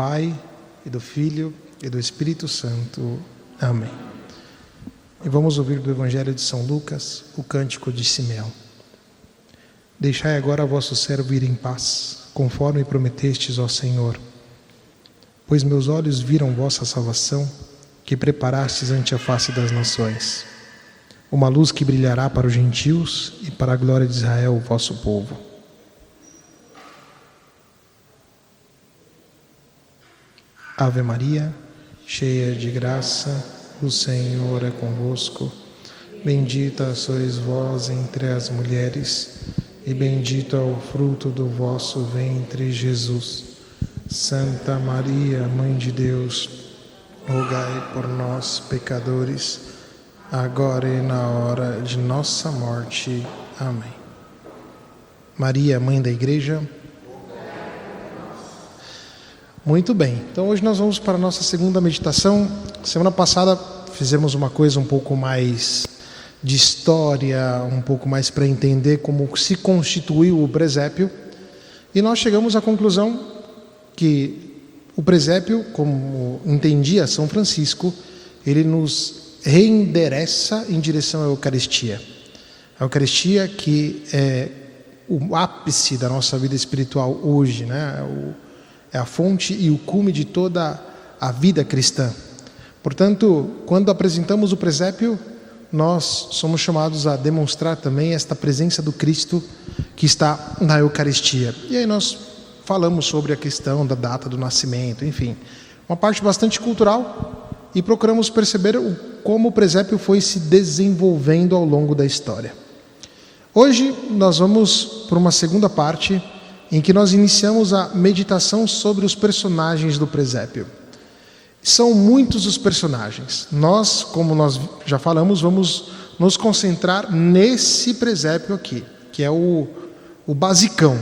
Pai, e do Filho, e do Espírito Santo. Amém. E vamos ouvir do Evangelho de São Lucas, o cântico de Simeão. Deixai agora vosso servo ir em paz, conforme prometestes, ó Senhor. Pois meus olhos viram vossa salvação, que preparastes ante a face das nações. Uma luz que brilhará para os gentios e para a glória de Israel, vosso povo. Ave Maria, cheia de graça, o Senhor é convosco. Bendita sois vós entre as mulheres, e bendito é o fruto do vosso ventre, Jesus. Santa Maria, Mãe de Deus, rogai por nós, pecadores, agora e na hora de nossa morte. Amém. Maria, Mãe da Igreja. Muito bem, então hoje nós vamos para a nossa segunda meditação. Semana passada fizemos uma coisa um pouco mais de história, um pouco mais para entender como se constituiu o presépio. E nós chegamos à conclusão que o presépio, como entendia São Francisco, ele nos reendereça em direção à Eucaristia. A Eucaristia que é o ápice da nossa vida espiritual hoje, né? É a fonte e o cume de toda a vida cristã. Portanto, quando apresentamos o presépio, nós somos chamados a demonstrar também esta presença do Cristo que está na Eucaristia. E aí nós falamos sobre a questão da data do nascimento, enfim, uma parte bastante cultural, e procuramos perceber como o presépio foi se desenvolvendo ao longo da história. Hoje nós vamos para uma segunda parte em que nós iniciamos a meditação sobre os personagens do presépio. São muitos os personagens. Nós, como nós já falamos, vamos nos concentrar nesse presépio aqui, que é o basicão.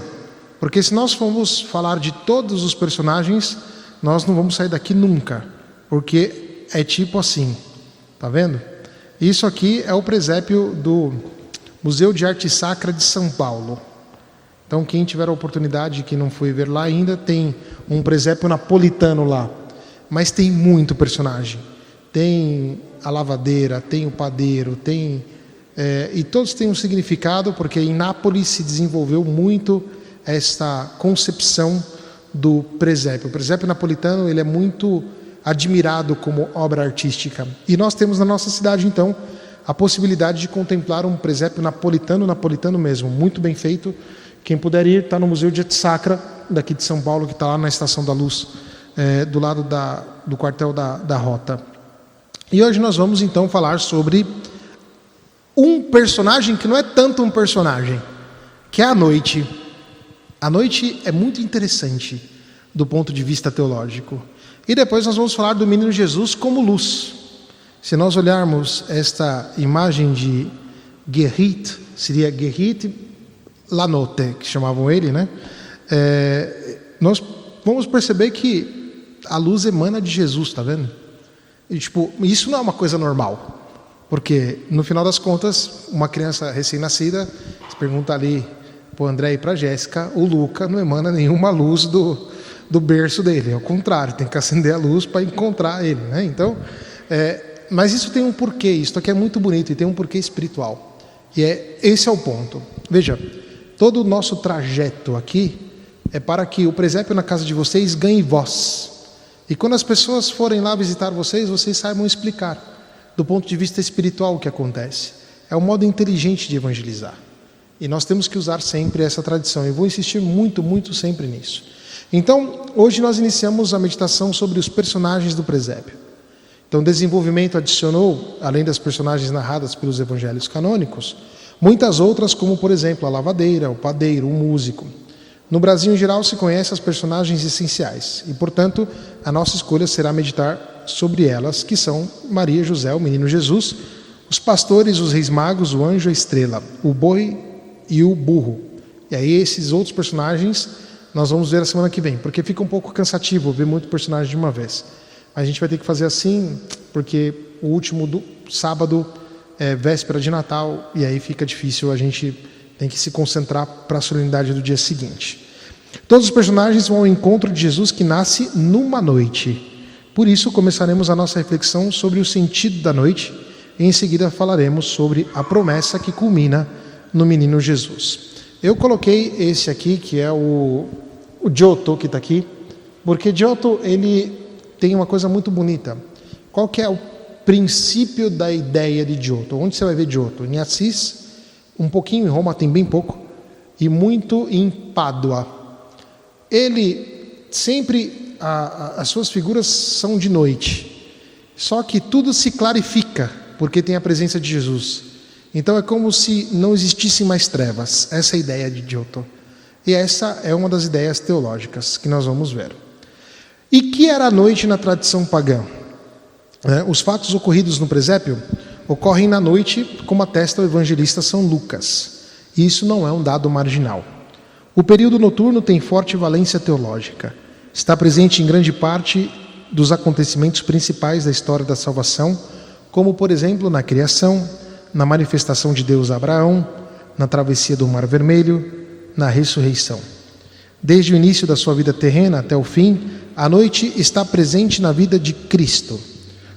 Porque se nós formos falar de todos os personagens, nós não vamos sair daqui nunca. Porque é tipo assim, tá vendo? Isso aqui é o presépio do Museu de Arte Sacra de São Paulo. Então quem tiver a oportunidade, que não foi ver lá ainda, tem um presépio napolitano lá. Mas tem muito personagem. Tem a lavadeira, tem o padeiro, e todos têm um significado, porque em Nápoles se desenvolveu muito esta concepção do presépio. O presépio napolitano ele é muito admirado como obra artística. E nós temos na nossa cidade, então, a possibilidade de contemplar um presépio napolitano mesmo, muito bem feito. Quem puder ir, está no Museu de Arte Sacra, daqui de São Paulo, que está lá na Estação da Luz, do lado do quartel da Rota. E hoje nós vamos então falar sobre um personagem que não é tanto um personagem, que é a noite. A noite é muito interessante do ponto de vista teológico. E depois nós vamos falar do menino Jesus como luz. Se nós olharmos esta imagem de Gerrit, seria Gerrit la notte, que chamavam ele, né? Nós vamos perceber que a luz emana de Jesus, tá vendo? E, isso não é uma coisa normal, porque no final das contas, uma criança recém-nascida, se pergunta ali para o André e para a Jéssica, o Luca não emana nenhuma luz do berço dele, ao contrário, tem que acender a luz para encontrar ele, né? Então, mas isso tem um porquê, isso aqui é muito bonito e tem um porquê espiritual, e esse é o ponto. Veja, todo o nosso trajeto aqui é para que o presépio na casa de vocês ganhe voz. E quando as pessoas forem lá visitar vocês saibam explicar, do ponto de vista espiritual, o que acontece. É um modo inteligente de evangelizar. E nós temos que usar sempre essa tradição. Eu vou insistir muito, muito sempre nisso. Então, hoje nós iniciamos a meditação sobre os personagens do presépio. Então, o desenvolvimento adicionou, além das personagens narradas pelos evangelhos canônicos, muitas outras, como, por exemplo, a lavadeira, o padeiro, o músico. No Brasil, em geral, se conhece as personagens essenciais e, portanto, a nossa escolha será meditar sobre elas, que são Maria, José, o menino Jesus, os pastores, os reis magos, o anjo, a estrela, o boi e o burro. E aí esses outros personagens nós vamos ver a semana que vem, porque fica um pouco cansativo ver muito personagem de uma vez. A gente vai ter que fazer assim, porque o último sábado é véspera de Natal, e aí fica difícil, a gente tem que se concentrar para a solenidade do dia seguinte. Todos os personagens vão ao encontro de Jesus que nasce numa noite. Por isso, começaremos a nossa reflexão sobre o sentido da noite e em seguida falaremos sobre a promessa que culmina no menino Jesus. Eu coloquei esse aqui, que é o Giotto, que está aqui, porque Giotto ele tem uma coisa muito bonita. Qual que é o princípio da ideia de Giotto? Onde você vai ver Giotto? Em Assis, um pouquinho em Roma, tem bem pouco, e muito em Pádua. Ele sempre, as suas figuras são de noite, só que tudo se clarifica, porque tem a presença de Jesus. Então é como se não existissem mais trevas. Essa é a ideia de Giotto. E essa é uma das ideias teológicas que nós vamos ver. E que era a noite na tradição pagã? Os fatos ocorridos no presépio ocorrem na noite, como atesta o evangelista São Lucas. E isso não é um dado marginal. O período noturno tem forte valência teológica. Está presente em grande parte dos acontecimentos principais da história da salvação, como, por exemplo, na criação, na manifestação de Deus a Abraão, na travessia do Mar Vermelho, na ressurreição. Desde o início da sua vida terrena até o fim, a noite está presente na vida de Cristo.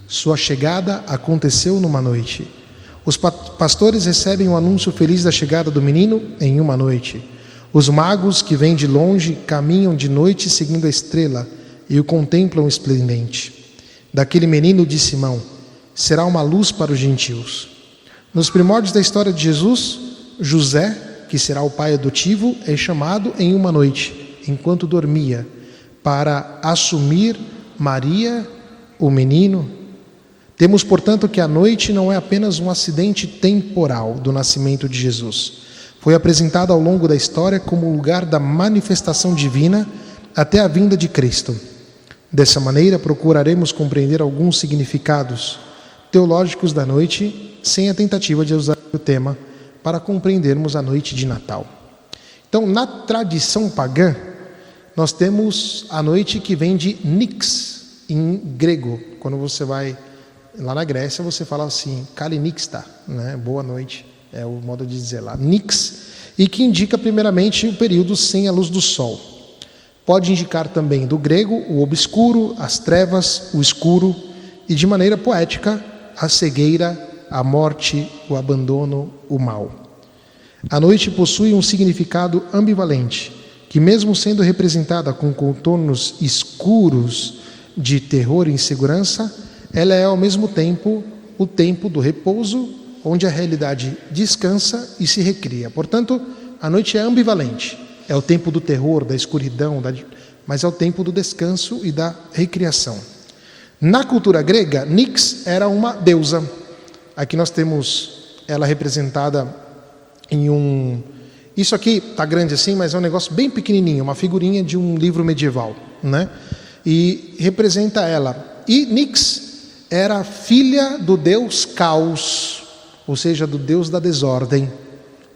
Sua chegada aconteceu numa noite. Os pastores recebem o anúncio feliz da chegada do menino em uma noite. Os magos que vêm de longe caminham de noite seguindo a estrela e o contemplam esplendente. Daquele menino de Simão será uma luz para os gentios. Nos primórdios da história de Jesus, José, que será o pai adotivo, é chamado em uma noite, enquanto dormia, para assumir Maria, o menino. Temos, portanto, que a noite não é apenas um acidente temporal do nascimento de Jesus. Foi apresentada ao longo da história como lugar da manifestação divina até a vinda de Cristo. Dessa maneira, procuraremos compreender alguns significados teológicos da noite, sem a tentativa de usar o tema para compreendermos a noite de Natal. Então, na tradição pagã, nós temos a noite que vem de nix, em grego. Quando você vai lá na Grécia, você fala assim, kalinixta, né? Boa noite, é o modo de dizer lá, nix, e que indica primeiramente o período sem a luz do sol. Pode indicar também do grego o obscuro, as trevas, o escuro, e de maneira poética, a cegueira, a morte, o abandono, o mal. A noite possui um significado ambivalente, que mesmo sendo representada com contornos escuros de terror e insegurança, ela é ao mesmo tempo o tempo do repouso, onde a realidade descansa e se recria. Portanto, a noite é ambivalente. É o tempo do terror, da escuridão, mas é o tempo do descanso e da recriação. Na cultura grega, Nix era uma deusa. Aqui nós temos ela representada em um... Isso aqui está grande assim, mas é um negócio bem pequenininho, uma figurinha de um livro medieval, né? E representa ela. E Nix era filha do deus Caos, ou seja, do deus da desordem.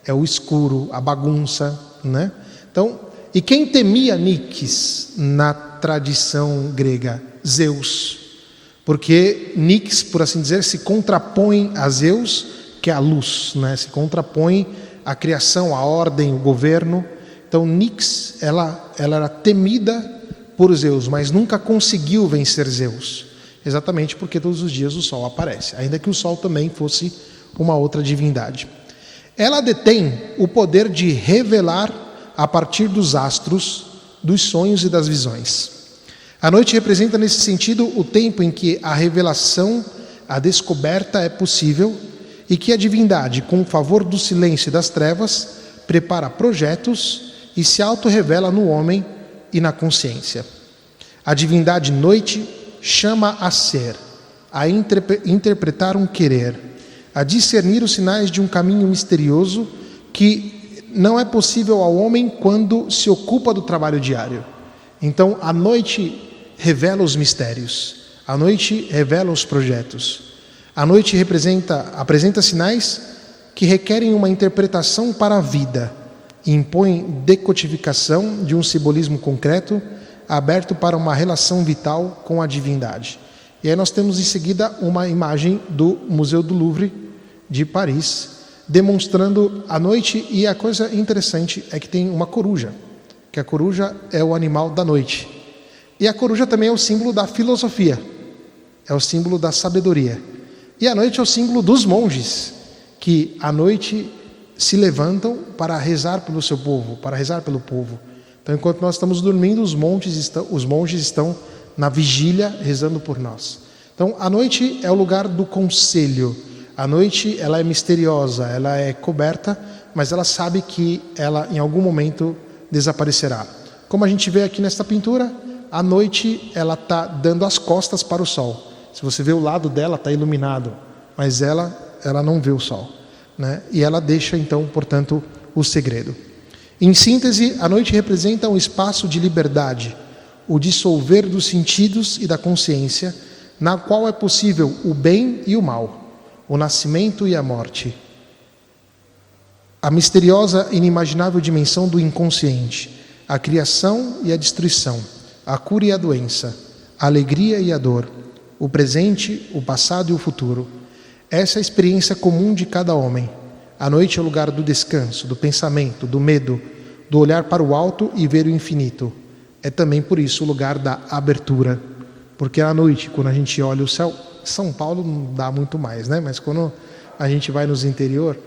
É o escuro, a bagunça, né? Então, e quem temia Nix na tradição grega? Zeus. Porque Nix, por assim dizer, se contrapõe a Zeus, que é a luz, né? Se contrapõe à criação, à ordem, o governo. Então Nix, ela era temida por Zeus, mas nunca conseguiu vencer Zeus. Exatamente porque todos os dias o sol aparece, ainda que o sol também fosse uma outra divindade. Ela detém o poder de revelar a partir dos astros, dos sonhos e das visões. A noite representa nesse sentido o tempo em que a revelação, a descoberta é possível e que a divindade, com o favor do silêncio e das trevas, prepara projetos e se auto-revela no homem e na consciência. A divindade noite chama a ser, a interpretar um querer, a discernir os sinais de um caminho misterioso que não é possível ao homem quando se ocupa do trabalho diário. Então, a noite revela os mistérios, a noite revela os projetos. A noite apresenta sinais que requerem uma interpretação para a vida e impõem decodificação de um simbolismo concreto aberto para uma relação vital com a divindade. E aí nós temos em seguida uma imagem do Museu do Louvre de Paris, demonstrando a noite, e a coisa interessante é que tem uma coruja. que a coruja é o animal da noite. E a coruja também é o símbolo da filosofia, é o símbolo da sabedoria. E a noite é o símbolo dos monges, que à noite se levantam para rezar pelo seu povo, para rezar pelo povo. Então, enquanto nós estamos dormindo, os monges estão na vigília rezando por nós. Então, a noite é o lugar do conselho. A noite, ela é misteriosa, ela é coberta, mas ela sabe que ela em algum momento desaparecerá. Como a gente vê aqui nesta pintura, a noite ela está dando as costas para o sol. Se você vê o lado dela, está iluminado, mas ela não vê o sol, né? E ela deixa então, portanto, o segredo. Em síntese, a noite representa um espaço de liberdade, o dissolver dos sentidos e da consciência, na qual é possível o bem e o mal, o nascimento e a morte. A misteriosa e inimaginável dimensão do inconsciente, a criação e a destruição, a cura e a doença, a alegria e a dor, o presente, o passado e o futuro. Essa é a experiência comum de cada homem. A noite é o lugar do descanso, do pensamento, do medo, do olhar para o alto e ver o infinito. É também por isso o lugar da abertura. Porque à noite, quando a gente olha o céu, São Paulo não dá muito mais, né? Mas quando a gente vai nos interior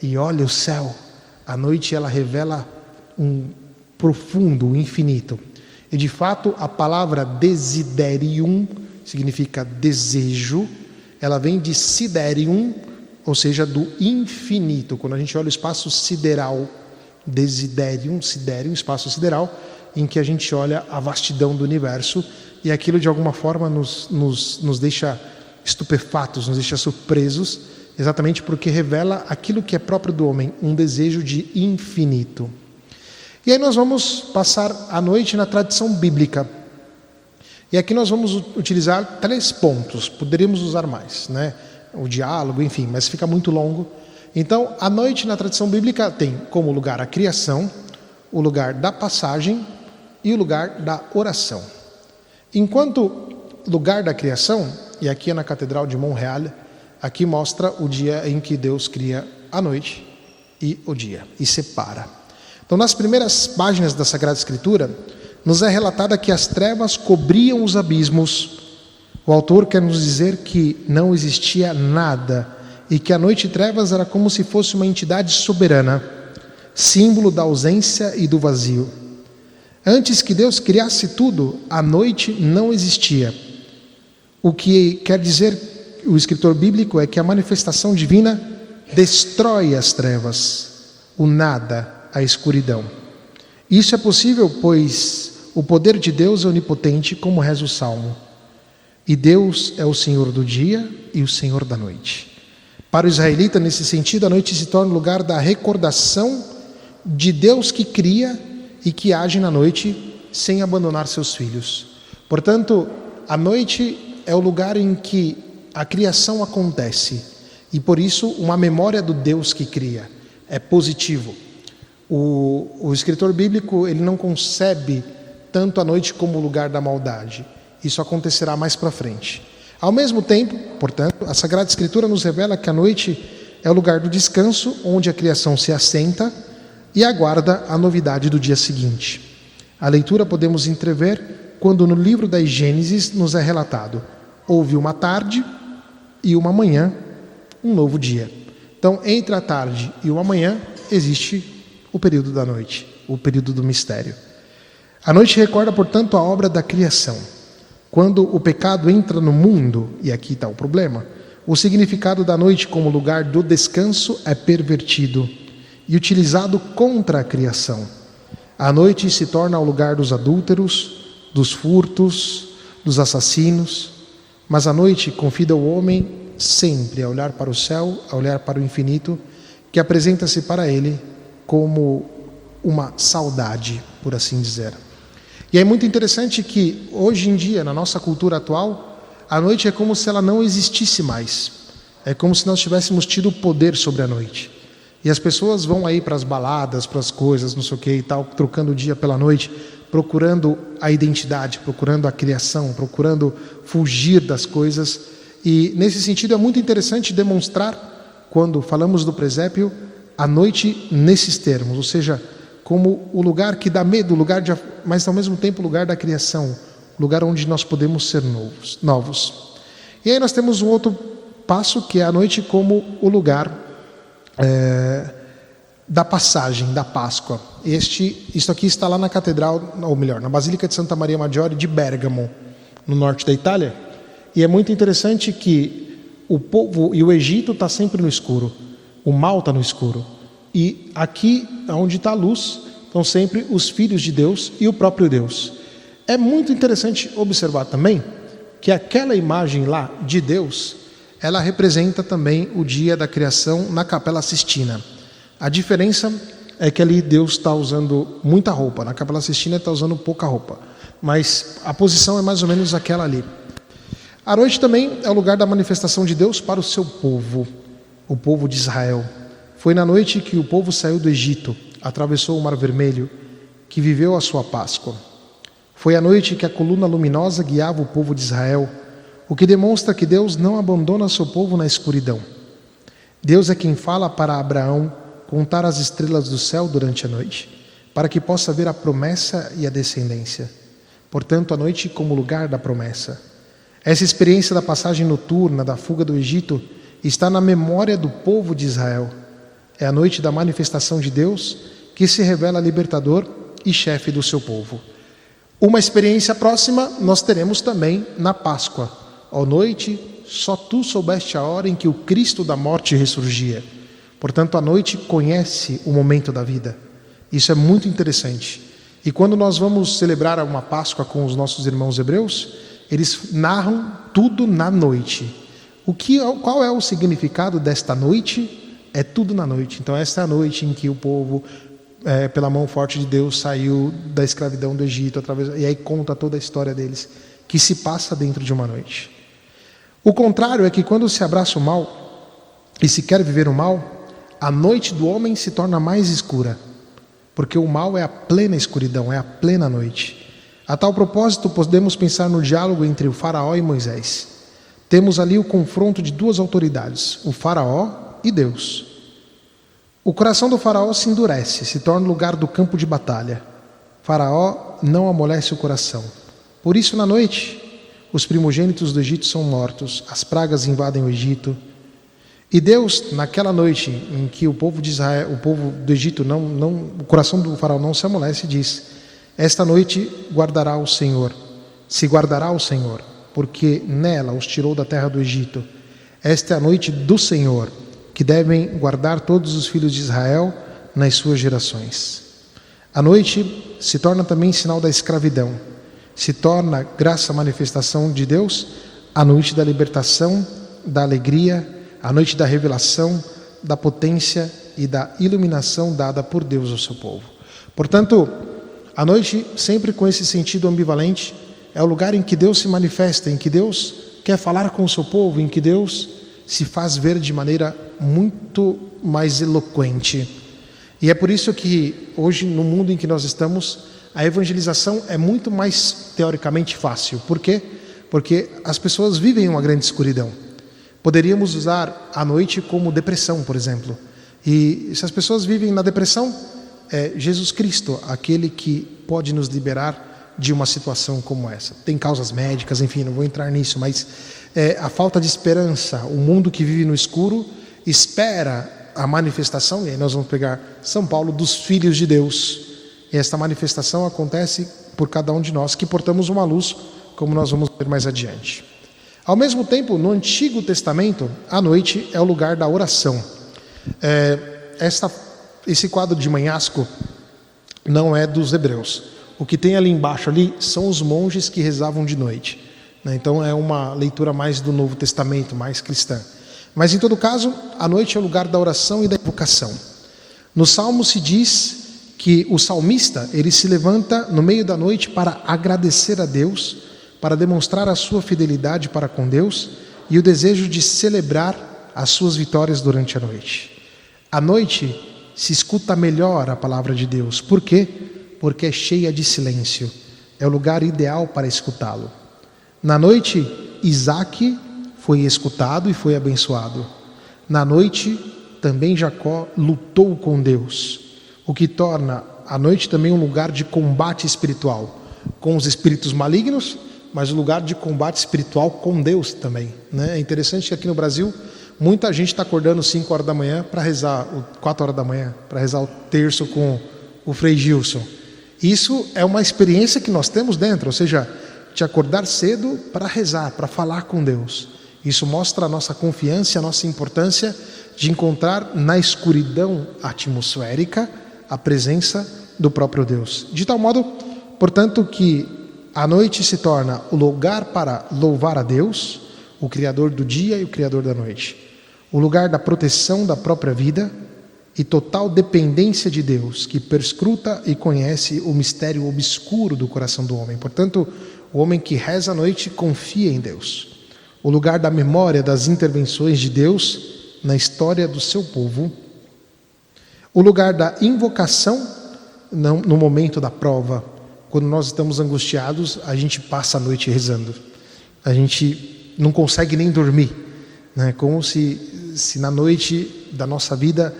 e olha o céu, a noite ela revela um profundo, um infinito. E de fato a palavra desiderium significa desejo, ela vem de siderium, ou seja, do infinito. Quando a gente olha o espaço sideral, desiderium, siderium, espaço sideral, em que a gente olha a vastidão do universo, e aquilo de alguma forma nos deixa estupefatos, nos deixa surpresos, exatamente porque revela aquilo que é próprio do homem, um desejo de infinito. E aí nós vamos passar a noite na tradição bíblica. E aqui nós vamos utilizar 3 pontos, poderíamos usar mais, né? O diálogo, enfim, mas fica muito longo. Então, a noite na tradição bíblica tem como lugar a criação, o lugar da passagem e o lugar da oração. Enquanto lugar da criação, e aqui é na Catedral de Montreal, aqui mostra o dia em que Deus cria a noite e o dia, e separa. Então, nas primeiras páginas da Sagrada Escritura, nos é relatada que as trevas cobriam os abismos. O autor quer nos dizer que não existia nada e que a noite e trevas era como se fosse uma entidade soberana, símbolo da ausência e do vazio. Antes que Deus criasse tudo, a noite não existia. O que quer dizer o escritor bíblico é que a manifestação divina destrói as trevas, o nada, a escuridão. Isso é possível, pois o poder de Deus é onipotente, como reza o Salmo. E Deus é o Senhor do dia e o Senhor da noite. Para o israelita, nesse sentido, a noite se torna o lugar da recordação de Deus que cria e que age na noite sem abandonar seus filhos. Portanto, a noite é o lugar em que a criação acontece e por isso uma memória do Deus que cria. É positivo. O escritor bíblico ele não concebe tanto a noite como o lugar da maldade. Isso acontecerá mais para frente. Ao mesmo tempo, portanto, a Sagrada Escritura nos revela que a noite é o lugar do descanso, onde a criação se assenta e aguarda a novidade do dia seguinte. A leitura podemos entrever quando no livro das Gênesis nos é relatado: houve uma tarde e uma manhã, um novo dia. Então, entre a tarde e uma manhã existe o período da noite, o período do mistério. A noite recorda, portanto, a obra da criação. Quando o pecado entra no mundo, e aqui está o problema, o significado da noite como lugar do descanso é pervertido e utilizado contra a criação. A noite se torna o lugar dos adúlteros, dos furtos, dos assassinos, mas a noite convida o homem sempre a olhar para o céu, a olhar para o infinito, que apresenta-se para ele como uma saudade, por assim dizer. E é muito interessante que hoje em dia, na nossa cultura atual, a noite é como se ela não existisse mais. É como se nós tivéssemos tido poder sobre a noite. E as pessoas vão aí para as baladas, para as coisas, não sei o que e tal, trocando o dia pela noite, procurando a identidade, procurando a criação, procurando fugir das coisas. E nesse sentido é muito interessante demonstrar, quando falamos do presépio, a noite nesses termos, ou seja, como o lugar que dá medo, mas ao mesmo tempo o lugar da criação, o lugar onde nós podemos ser novos. E aí nós temos um outro passo, que é a noite como o lugar da passagem, da Páscoa. Isso aqui está lá na catedral, ou melhor, na Basílica de Santa Maria Maggiore de Bérgamo, no norte da Itália. E é muito interessante que o povo e o Egito está sempre no escuro, o mal está no escuro. E aqui, onde está a luz, estão sempre os filhos de Deus e o próprio Deus. É muito interessante observar também que aquela imagem lá de Deus, ela representa também o dia da criação na Capela Sistina. A diferença é que ali Deus está usando muita roupa, na Capela Sistina está usando pouca roupa, mas a posição é mais ou menos aquela ali. A noite também é o lugar da manifestação de Deus para o seu povo, o povo de Israel. Foi na noite que o povo saiu do Egito, atravessou o Mar Vermelho, que viveu a sua Páscoa. Foi a noite que a coluna luminosa guiava o povo de Israel, o que demonstra que Deus não abandona seu povo na escuridão. Deus é quem fala para Abraão contar as estrelas do céu durante a noite, para que possa ver a promessa e a descendência. Portanto, a noite como lugar da promessa. Essa experiência da passagem noturna, da fuga do Egito, está na memória do povo de Israel. É a noite da manifestação de Deus, que se revela libertador e chefe do seu povo. Uma experiência próxima nós teremos também na Páscoa. Ó noite, só tu soubeste a hora em que o Cristo da morte ressurgia. Portanto, a noite conhece o momento da vida. Isso é muito interessante. E quando nós vamos celebrar uma Páscoa com os nossos irmãos hebreus, eles narram tudo na noite. Qual é o significado desta noite? É tudo na noite. Então esta é a noite em que o povo, pela mão forte de Deus, saiu da escravidão do Egito, e aí conta toda a história deles, que se passa dentro de uma noite. O contrário é que quando se abraça o mal e se quer viver o mal, a noite do homem se torna mais escura, porque o mal é a plena escuridão, é a plena noite. A tal propósito, podemos pensar no diálogo entre o faraó e Moisés. Temos ali o confronto de duas autoridades, o faraó e Deus. O coração do faraó se endurece, se torna lugar do campo de batalha. Faraó não amolece o coração. Por isso, na noite, os primogênitos do Egito são mortos, as pragas invadem o Egito. E Deus, naquela noite em que o povo de Israel, o povo do Egito, o coração do faraó não se amolece, diz: esta noite guardará o Senhor, se guardará o Senhor, porque nela os tirou da terra do Egito. Esta é a noite do Senhor, que devem guardar todos os filhos de Israel nas suas gerações. A noite se torna também sinal da escravidão, se torna, graça à manifestação de Deus, a noite da libertação, da alegria, a noite da revelação, da potência e da iluminação dada por Deus ao seu povo. Portanto, a noite, sempre com esse sentido ambivalente, é o lugar em que Deus se manifesta, em que Deus quer falar com o seu povo, em que Deus se faz ver de maneira muito mais eloquente. E é por isso que hoje, no mundo em que nós estamos, a evangelização é muito mais teoricamente fácil. Por quê? Porque as pessoas vivem uma grande escuridão. Poderíamos usar a noite como depressão, por exemplo. E se as pessoas vivem na depressão, é Jesus Cristo, aquele que pode nos liberar de uma situação como essa. Tem causas médicas, enfim, não vou entrar nisso, mas a falta de esperança, o mundo que vive no escuro, espera a manifestação, e aí nós vamos pegar São Paulo, dos filhos de Deus. E esta manifestação acontece por cada um de nós, que portamos uma luz, como nós vamos ver mais adiante. Ao mesmo tempo, no Antigo Testamento, a noite é o lugar da oração. Esse quadro de Manhasco não é dos hebreus. O que tem ali embaixo ali são os monges que rezavam de noite. Então é uma leitura mais do Novo Testamento, mais cristã. Mas em todo caso, a noite é o lugar da oração e da invocação. No Salmo se diz que o salmista, ele se levanta no meio da noite para agradecer a Deus, para demonstrar a sua fidelidade para com Deus e o desejo de celebrar as suas vitórias durante a noite. À noite se escuta melhor a palavra de Deus. Por quê? Porque é cheia de silêncio. É o lugar ideal para escutá-lo. Na noite, Isaque foi escutado e foi abençoado. Na noite, também Jacó lutou com Deus, o que torna a noite também é um lugar de combate espiritual com os espíritos malignos, mas um lugar de combate espiritual com Deus também, né? É interessante que aqui no Brasil muita gente está acordando 5 horas da manhã para rezar, 4 horas da manhã, para rezar o terço com o Frei Gilson. Isso é uma experiência que nós temos dentro, ou seja, de acordar cedo para rezar, para falar com Deus. Isso mostra a nossa confiança, a nossa importância de encontrar na escuridão atmosférica a presença do próprio Deus. De tal modo, portanto, que a noite se torna o lugar para louvar a Deus, o Criador do dia e o Criador da noite. O lugar da proteção da própria vida e total dependência de Deus, que perscruta e conhece o mistério obscuro do coração do homem. Portanto, o homem que reza à noite confia em Deus. O lugar da memória das intervenções de Deus na história do seu povo. O lugar da invocação no momento da prova. Quando nós estamos angustiados, a gente passa a noite rezando. A gente não consegue nem dormir, né? Como se na noite da nossa vida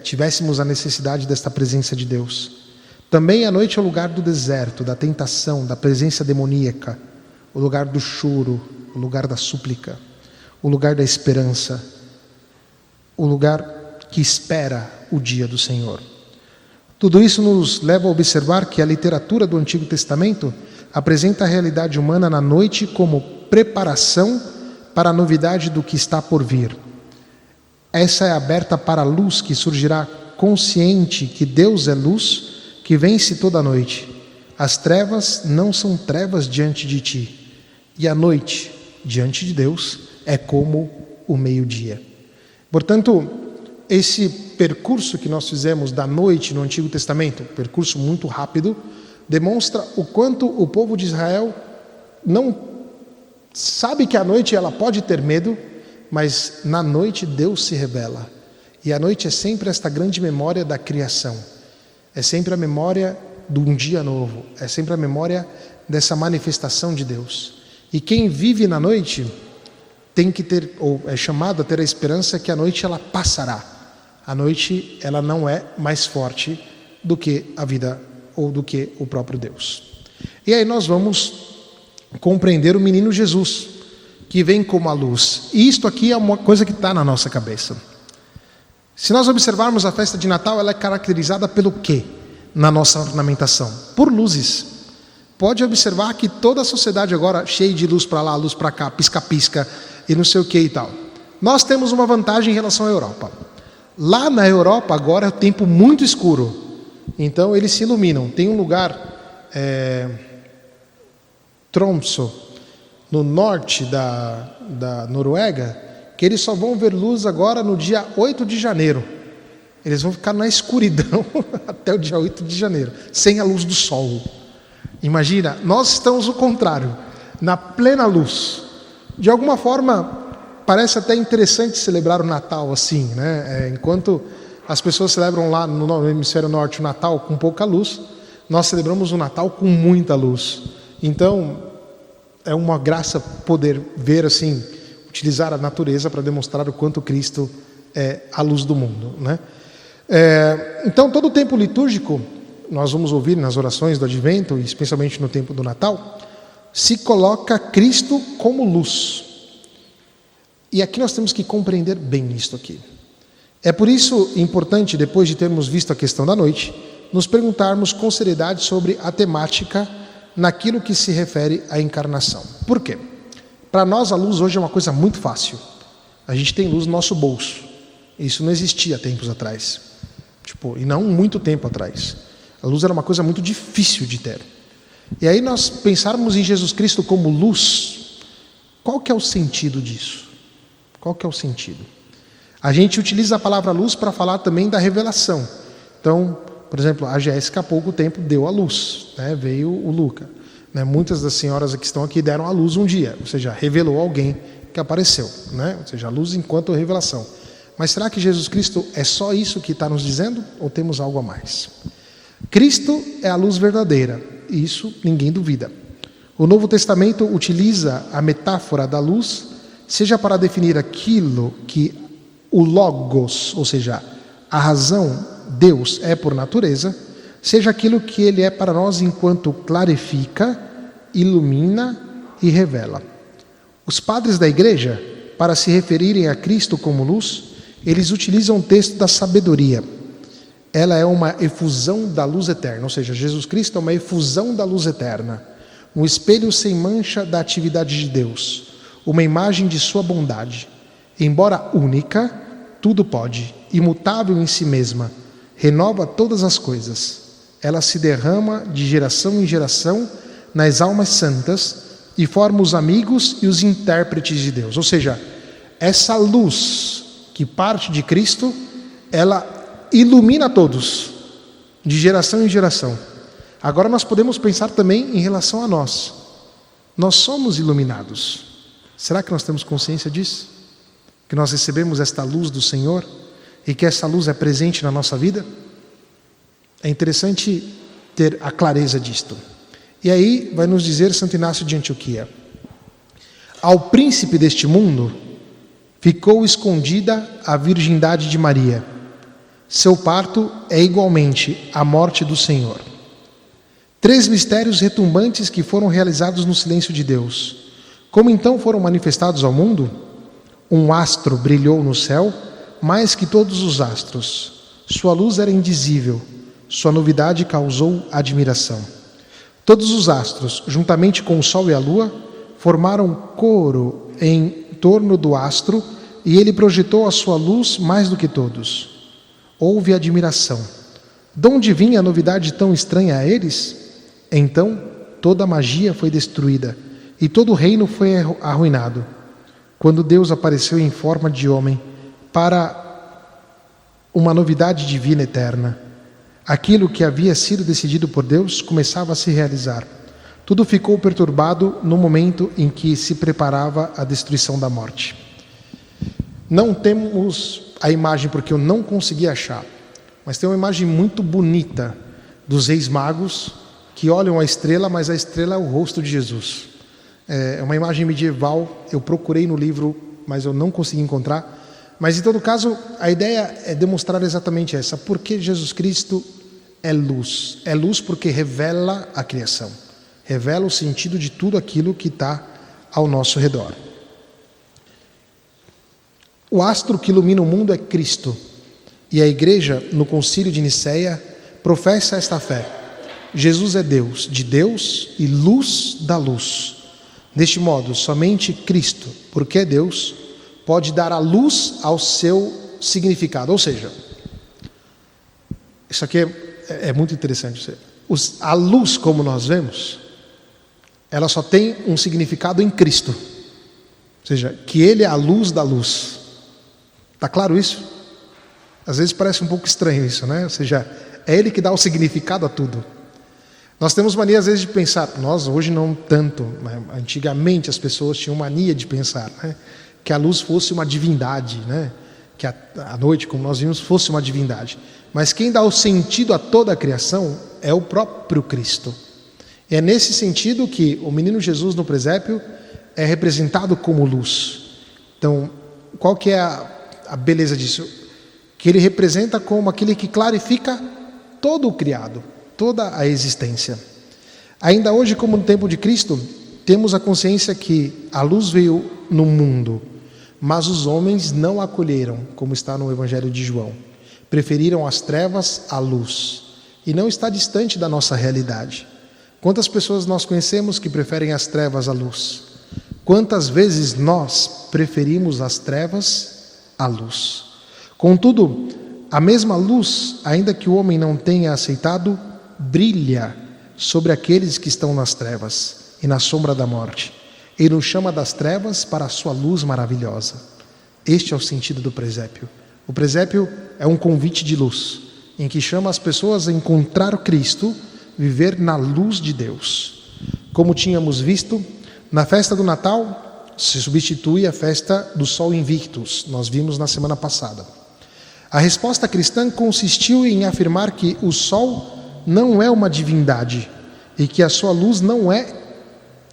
tivéssemos a necessidade desta presença de Deus. Também a noite é o lugar do deserto, da tentação, da presença demoníaca, o lugar do choro, o lugar da súplica, o lugar da esperança, o lugar que espera o dia do Senhor. Tudo isso nos leva a observar que a literatura do Antigo Testamento apresenta a realidade humana na noite como preparação para a novidade do que está por vir. Essa é aberta para a luz que surgirá consciente que Deus é luz, que vence toda a noite. As trevas não são trevas diante de ti, e a noite, diante de Deus, é como o meio-dia. Portanto, esse percurso que nós fizemos da noite no Antigo Testamento, percurso muito rápido, demonstra o quanto o povo de Israel não sabe que a noite ela pode ter medo, mas na noite Deus se revela. E a noite é sempre esta grande memória da criação. É sempre a memória de um dia novo. É sempre a memória dessa manifestação de Deus. E quem vive na noite tem que ter, ou é chamado a ter a esperança que a noite ela passará. A noite ela não é mais forte do que a vida ou do que o próprio Deus. E aí nós vamos compreender o menino Jesus, que vem como a luz. E isto aqui é uma coisa que está na nossa cabeça. Se nós observarmos a festa de Natal, ela é caracterizada pelo quê na nossa ornamentação? Por luzes. Pode observar que toda a sociedade agora cheia de luz para lá, luz para cá, pisca-pisca e não sei o que e tal. Nós temos uma vantagem em relação à Europa. Lá na Europa agora é o tempo muito escuro. Então eles se iluminam. Tem um lugar, Tromsø, no norte da Noruega, que eles só vão ver luz agora no dia 8 de janeiro. Eles vão ficar na escuridão até o dia 8 de janeiro, sem a luz do sol. Imagina, nós estamos o contrário, na plena luz. De alguma forma, parece até interessante celebrar o Natal assim, né? Enquanto as pessoas celebram lá no hemisfério norte o Natal com pouca luz, nós celebramos o Natal com muita luz. Então, é uma graça poder ver assim, utilizar a natureza para demonstrar o quanto Cristo é a luz do mundo, né? Então, todo o tempo litúrgico, nós vamos ouvir nas orações do Advento, especialmente no tempo do Natal, se coloca Cristo como luz. E aqui nós temos que compreender bem isto aqui. É por isso importante, depois de termos visto a questão da noite, nos perguntarmos com seriedade sobre a temática naquilo que se refere à encarnação. Por quê? Para nós a luz hoje é uma coisa muito fácil. A gente tem luz no nosso bolso. Isso não existia tempos atrás. E não muito tempo atrás. A luz era uma coisa muito difícil de ter. E aí nós pensarmos em Jesus Cristo como luz, qual que é o sentido disso? Qual que é o sentido? A gente utiliza a palavra luz para falar também da revelação. Então, por exemplo, a Jéssica há pouco tempo deu a luz, né? Veio o Luca. Né? Muitas das senhoras que estão aqui deram a luz um dia, ou seja, revelou alguém que apareceu, né? Ou seja, a luz enquanto revelação. Mas será que Jesus Cristo é só isso que está nos dizendo? Ou temos algo a mais? Cristo é a luz verdadeira, e isso ninguém duvida. O Novo Testamento utiliza a metáfora da luz, seja para definir aquilo que o Logos, ou seja, a razão, Deus, é por natureza, seja aquilo que ele é para nós enquanto clarifica, ilumina e revela. Os padres da igreja, para se referirem a Cristo como luz, eles utilizam o texto da sabedoria. Ela é uma efusão da luz eterna, ou seja, Jesus Cristo é uma efusão da luz eterna, um espelho sem mancha da atividade de Deus, uma imagem de sua bondade. Embora única, tudo pode, imutável em si mesma, renova todas as coisas. Ela se derrama de geração em geração nas almas santas e forma os amigos e os intérpretes de Deus. Ou seja, essa luz que parte de Cristo, ela ilumina todos, de geração em geração. Agora nós podemos pensar também em relação a nós. Nós somos iluminados. Será que nós temos consciência disso? Que nós recebemos esta luz do Senhor e que essa luz é presente na nossa vida? É interessante ter a clareza disto. E aí vai nos dizer Santo Inácio de Antioquia: ao príncipe deste mundo ficou escondida a virgindade de Maria. Seu parto é igualmente a morte do Senhor. 3 mistérios retumbantes que foram realizados no silêncio de Deus. Como então foram manifestados ao mundo? Um astro brilhou no céu, mais que todos os astros. Sua luz era indizível, sua novidade causou admiração. Todos os astros, juntamente com o sol e a lua, formaram coro em torno do astro, e ele projetou a sua luz mais do que todos. Houve admiração. De onde vinha a novidade tão estranha a eles? Então toda a magia foi destruída e todo o reino foi arruinado. Quando Deus apareceu em forma de homem para uma novidade divina eterna, aquilo que havia sido decidido por Deus começava a se realizar. Tudo ficou perturbado no momento em que se preparava a destruição da morte. Não temos a imagem porque eu não consegui achar, mas tem uma imagem muito bonita dos reis magos que olham a estrela, mas a estrela é o rosto de Jesus. É uma imagem medieval, eu procurei no livro, mas eu não consegui encontrar. Mas em todo caso, a ideia é demonstrar exatamente essa: porque Jesus Cristo é luz. É luz porque revela a criação, revela o sentido de tudo aquilo que está ao nosso redor. O astro que ilumina o mundo é Cristo, e a igreja, no concílio de Nicéia, professa esta fé: Jesus é Deus, de Deus e luz da luz. Deste modo, somente Cristo, porque é Deus, pode dar a luz ao seu significado. Ou seja, isso aqui é muito interessante. A luz, como nós vemos, ela só tem um significado em Cristo. Ou seja, que Ele é a luz da luz. Está claro isso? Às vezes parece um pouco estranho isso, né? Ou seja, é Ele que dá o significado a tudo. Nós temos mania às vezes de pensar, nós hoje não tanto, né? Antigamente as pessoas tinham mania de pensar, né? Que a luz fosse uma divindade, né? Que a noite, como nós vimos, fosse uma divindade. Mas quem dá o sentido a toda a criação é o próprio Cristo. E é nesse sentido que o menino Jesus no presépio é representado como luz. Então, qual que é a beleza disso? Que ele representa como aquele que clarifica todo o criado, toda a existência. Ainda hoje, como no tempo de Cristo, temos a consciência que a luz veio no mundo, mas os homens não a acolheram, como está no Evangelho de João. Preferiram as trevas à luz, e não está distante da nossa realidade. Quantas pessoas nós conhecemos que preferem as trevas à luz? Quantas vezes nós preferimos as trevas à luz? Contudo, a mesma luz, ainda que o homem não tenha aceitado, brilha sobre aqueles que estão nas trevas e na sombra da morte. Ele nos chama das trevas para a sua luz maravilhosa. Este é o sentido do presépio. O presépio é um convite de luz, em que chama as pessoas a encontrar o Cristo, viver na luz de Deus. Como tínhamos visto, na festa do Natal se substitui a festa do Sol Invictus, nós vimos na semana passada. A resposta cristã consistiu em afirmar que o Sol não é uma divindade e que a sua luz não é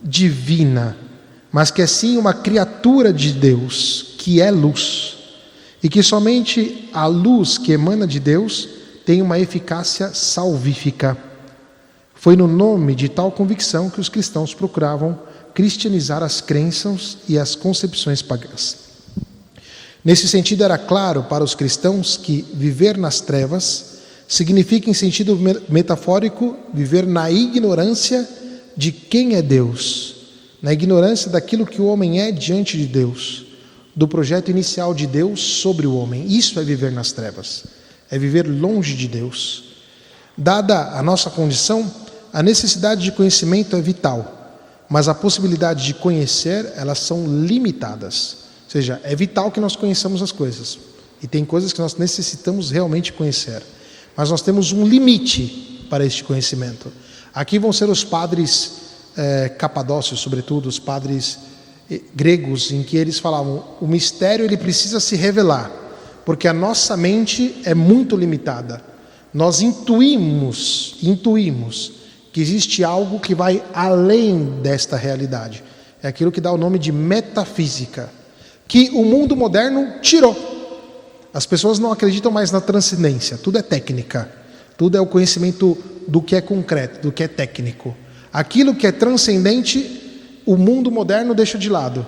divina, mas que é sim uma criatura de Deus, que é luz, e que somente a luz que emana de Deus tem uma eficácia salvífica. Foi no nome de tal convicção que os cristãos procuravam cristianizar as crenças e as concepções pagãs. Nesse sentido, era claro para os cristãos que viver nas trevas significa, em sentido metafórico, viver na ignorância de quem é Deus, na ignorância daquilo que o homem é diante de Deus, do projeto inicial de Deus sobre o homem. Isso é viver nas trevas, é viver longe de Deus. Dada a nossa condição, a necessidade de conhecimento é vital, mas a possibilidade de conhecer, elas são limitadas. Ou seja, é vital que nós conheçamos as coisas, e tem coisas que nós necessitamos realmente conhecer, mas nós temos um limite para este conhecimento. Aqui vão ser os padres capadócios, sobretudo os padres gregos, em que eles falavam: o mistério ele precisa se revelar, porque a nossa mente é muito limitada. Nós intuímos que existe algo que vai além desta realidade. É aquilo que dá o nome de metafísica, que o mundo moderno tirou. As pessoas não acreditam mais na transcendência, tudo é técnica, tudo é o conhecimento do que é concreto, do que é técnico. Aquilo que é transcendente, o mundo moderno deixa de lado.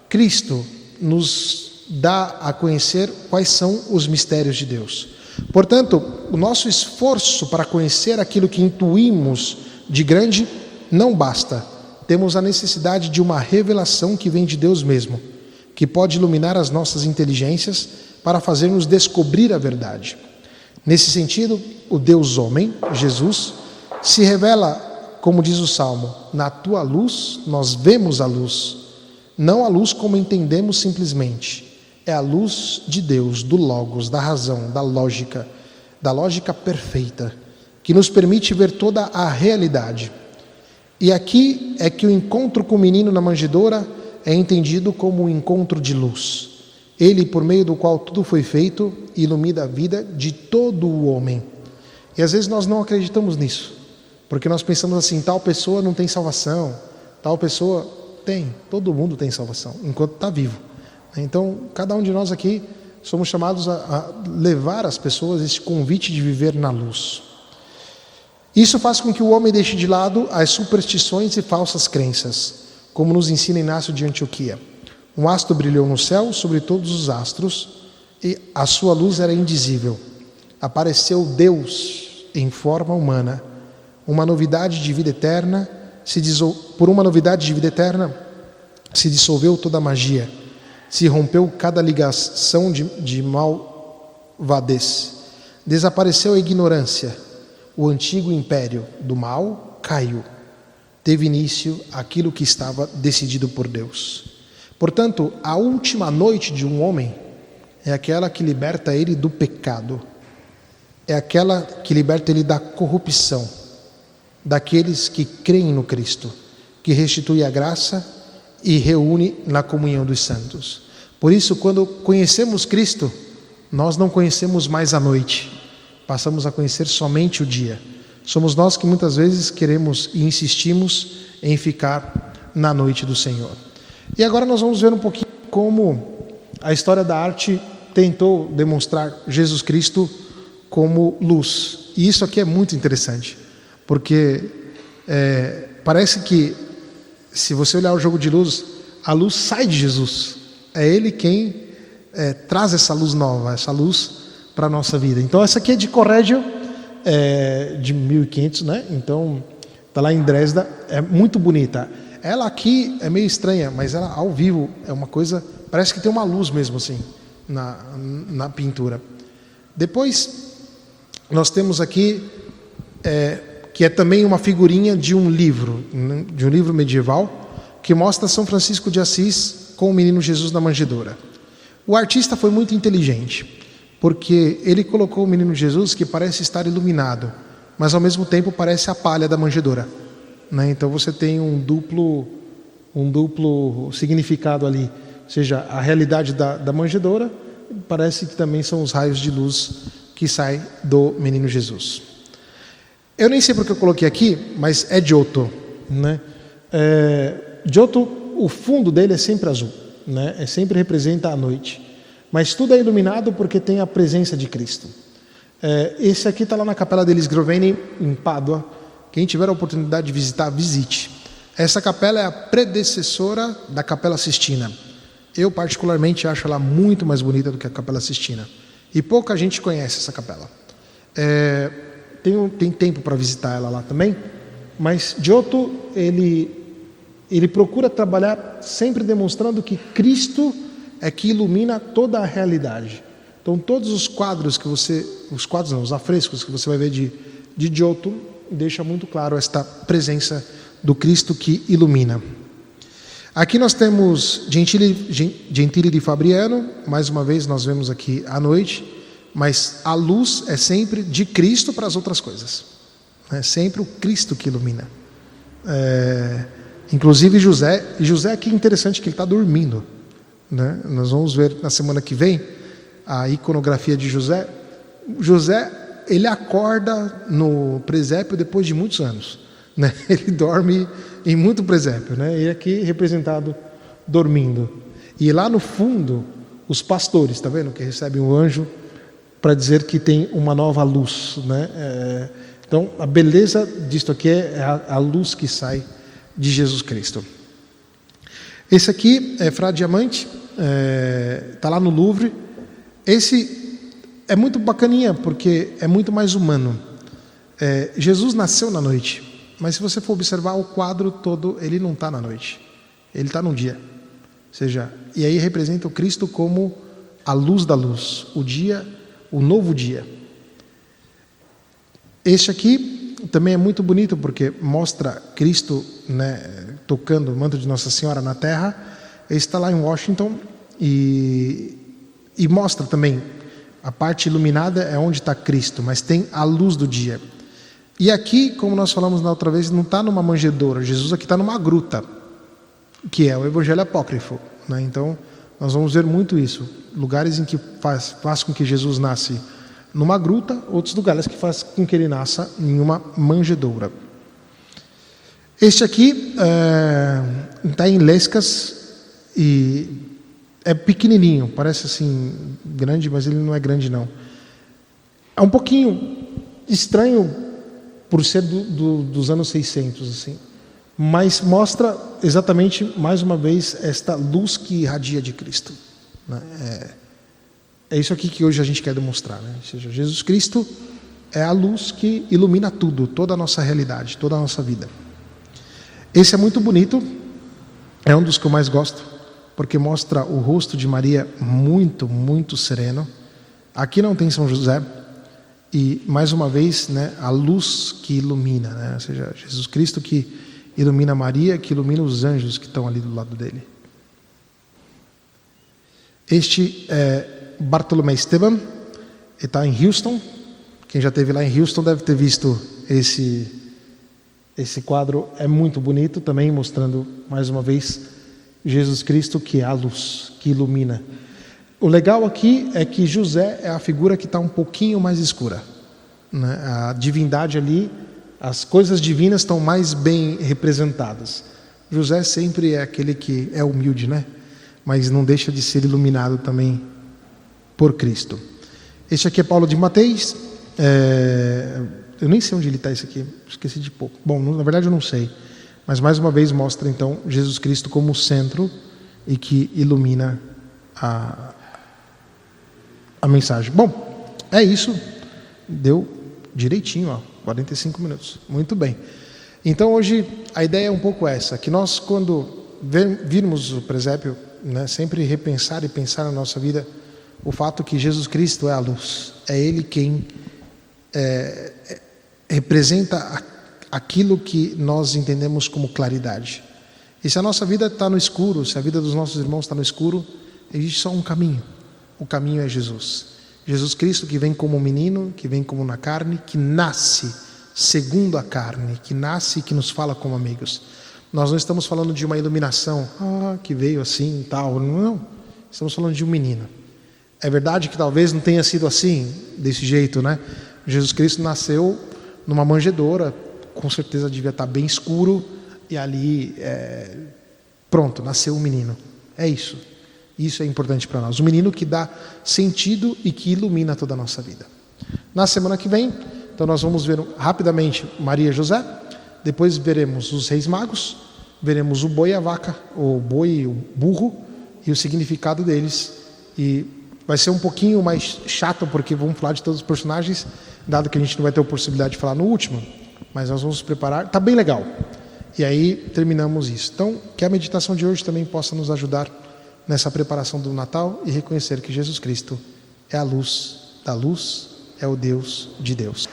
Cristo nos dá a conhecer quais são os mistérios de Deus. Portanto, o nosso esforço para conhecer aquilo que intuímos de grande não basta. Temos a necessidade de uma revelação que vem de Deus mesmo, que pode iluminar as nossas inteligências para fazer-nos descobrir a verdade. Nesse sentido, o Deus homem, Jesus, se revela, como diz o Salmo: na tua luz nós vemos a luz. Não a luz como entendemos simplesmente, é a luz de Deus, do Logos, da razão, da lógica perfeita, que nos permite ver toda a realidade. E aqui é que o encontro com o menino na manjedoura é entendido como um encontro de luz. Ele, por meio do qual tudo foi feito, ilumina a vida de todo o homem. E às vezes nós não acreditamos nisso, porque nós pensamos assim: tal pessoa não tem salvação, tal pessoa tem, todo mundo tem salvação, enquanto está vivo. Então, cada um de nós aqui somos chamados a levar às pessoas esse convite de viver na luz. Isso faz com que o homem deixe de lado as superstições e falsas crenças, como nos ensina Inácio de Antioquia. Um astro brilhou no céu sobre todos os astros, e a sua luz era indizível. Apareceu Deus em forma humana. Uma novidade de vida eterna por uma novidade de vida eterna se dissolveu toda a magia. Se rompeu cada ligação de malvadez. Desapareceu a ignorância. O antigo império do mal caiu. Teve início aquilo que estava decidido por Deus. Portanto, a última noite de um homem é aquela que liberta ele do pecado. É aquela que liberta ele da corrupção, daqueles que creem no Cristo, que restitui a graça e reúne na comunhão dos santos. Por isso, quando conhecemos Cristo, nós não conhecemos mais a noite, passamos a conhecer somente o dia. Somos nós que muitas vezes queremos e insistimos em ficar na noite do Senhor. E agora nós vamos ver um pouquinho como a história da arte tentou demonstrar Jesus Cristo como luz. E isso aqui é muito interessante, porque parece que, se você olhar o jogo de luz, a luz sai de Jesus. É Ele quem traz essa luz nova, essa luz para a nossa vida. Então essa aqui é de Correggio, de 1500, né? Então está lá em Dresda, é muito bonita. Ela aqui é meio estranha, mas ela ao vivo é uma coisa, parece que tem uma luz mesmo assim na pintura. Depois nós temos aqui que é também uma figurinha de um livro medieval, que mostra São Francisco de Assis com o menino Jesus na manjedoura. O artista foi muito inteligente, porque ele colocou o menino Jesus que parece estar iluminado, mas ao mesmo tempo parece a palha da manjedoura, né? Então você tem um duplo significado ali, ou seja, a realidade da manjedoura parece que também são os raios de luz que saem do menino Jesus. Eu nem sei porque eu coloquei aqui, mas é Giotto, né? Giotto, o fundo dele é sempre azul, né? Sempre representa a noite, mas tudo é iluminado porque tem a presença de Cristo. Esse aqui está lá na Capela degli Scroveni, em Pádua. Quem tiver a oportunidade de visitar, visite. Essa capela é a predecessora da Capela Sistina. Eu, particularmente, acho ela muito mais bonita do que a Capela Sistina. E pouca gente conhece essa capela. Tem tempo para visitar ela lá também, mas Giotto, ele procura trabalhar sempre demonstrando que Cristo é que ilumina toda a realidade. Então, todos os quadros os afrescos que você vai ver de Giotto, deixa muito claro esta presença do Cristo que ilumina. Aqui nós temos Gentile di Fabriano, mais uma vez nós vemos aqui à noite, mas a luz é sempre de Cristo para as outras coisas. É sempre o Cristo que ilumina. Inclusive José aqui é interessante que ele está dormindo, né? Nós vamos ver na semana que vem a iconografia de José. José, ele acorda no presépio depois de muitos anos, né? Ele dorme em muito presépio, né? E aqui representado dormindo. E lá no fundo, os pastores, está vendo? Que recebem um anjo para dizer que tem uma nova luz, né? Então, a beleza disto aqui é a luz que sai de Jesus Cristo. Esse aqui é Fra Diamante, está lá no Louvre. Esse é muito bacaninha, porque é muito mais humano. Jesus nasceu na noite. Mas se você for observar o quadro todo, ele não está na noite, ele está no dia. Ou seja, e aí representa o Cristo como a luz da luz, o dia, o novo dia. Este aqui também é muito bonito porque mostra Cristo, né, tocando o manto de Nossa Senhora na terra. Ele está lá em Washington e mostra também a parte iluminada é onde está Cristo, mas tem a luz do dia. E aqui, como nós falamos na outra vez, não está numa manjedoura. Jesus aqui está numa gruta, que é o Evangelho Apócrifo, né? Então, nós vamos ver muito isso. Lugares em que faz com que Jesus nasce numa gruta, outros lugares que faz com que ele nasça em uma manjedoura. Este aqui está em Lescas e é pequenininho, parece assim grande, mas ele não é grande não. É um pouquinho estranho por ser dos anos 600, assim. Mas mostra exatamente, mais uma vez, esta luz que irradia de Cristo, né? É isso aqui que hoje a gente quer demonstrar, né? Ou seja, Jesus Cristo é a luz que ilumina tudo, toda a nossa realidade, toda a nossa vida. Esse é muito bonito, é um dos que eu mais gosto, porque mostra o rosto de Maria muito, muito sereno. Aqui não tem São José, e mais uma vez, né, a luz que ilumina, né? Ou seja, Jesus Cristo que ilumina Maria, que ilumina os anjos que estão ali do lado dele. Este é Bartolomé Esteban, ele está em Houston. Quem já esteve lá em Houston deve ter visto esse quadro, é muito bonito também, mostrando mais uma vez Jesus Cristo que é a luz, que ilumina. O legal aqui é que José é a figura que está um pouquinho mais escura, né? A divindade ali, as coisas divinas estão mais bem representadas. José sempre é aquele que é humilde, né? Mas não deixa de ser iluminado também por Cristo. Este aqui é Paulo de Mateis. Eu nem sei onde ele está esse aqui, esqueci de pouco. Bom, na verdade eu não sei. Mas mais uma vez mostra então Jesus Cristo como o centro e que ilumina a mensagem. Bom, é isso. Deu direitinho, ó, 45 minutos. Muito bem. Então hoje a ideia é um pouco essa, que nós quando virmos o presépio, né, sempre repensar e pensar na nossa vida o fato que Jesus Cristo é a luz. É Ele quem representa aquilo que nós entendemos como claridade. E se a nossa vida está no escuro, se a vida dos nossos irmãos está no escuro, existe só um caminho. O caminho é Jesus. Jesus Cristo que vem como menino, que vem como na carne, que nasce segundo a carne, que nasce e que nos fala como amigos. Nós não estamos falando de uma iluminação, que veio assim e tal. Não, estamos falando de um menino. É verdade que talvez não tenha sido assim, desse jeito, né? Jesus Cristo nasceu numa manjedoura, com certeza devia estar bem escuro, e ali, pronto, nasceu um menino. É isso. Isso é importante para nós. Um menino que dá sentido e que ilumina toda a nossa vida. Na semana que vem, então nós vamos ver rapidamente Maria e José, depois veremos os Reis Magos, veremos o boi e a vaca, o boi e o burro e o significado deles. E vai ser um pouquinho mais chato porque vamos falar de todos os personagens, dado que a gente não vai ter a possibilidade de falar no último, mas nós vamos nos preparar, tá bem legal. E aí terminamos isso. Então, que a meditação de hoje também possa nos ajudar nessa preparação do Natal e reconhecer que Jesus Cristo é a luz da luz, é o Deus de Deus.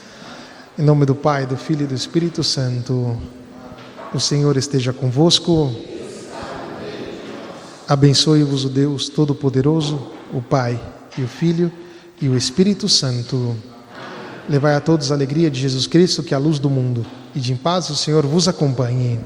Em nome do Pai, do Filho e do Espírito Santo, o Senhor esteja convosco. Abençoe-vos o Deus Todo-Poderoso, o Pai e o Filho e o Espírito Santo. Levai a todos a alegria de Jesus Cristo, que é a luz do mundo, e de em paz o Senhor vos acompanhe.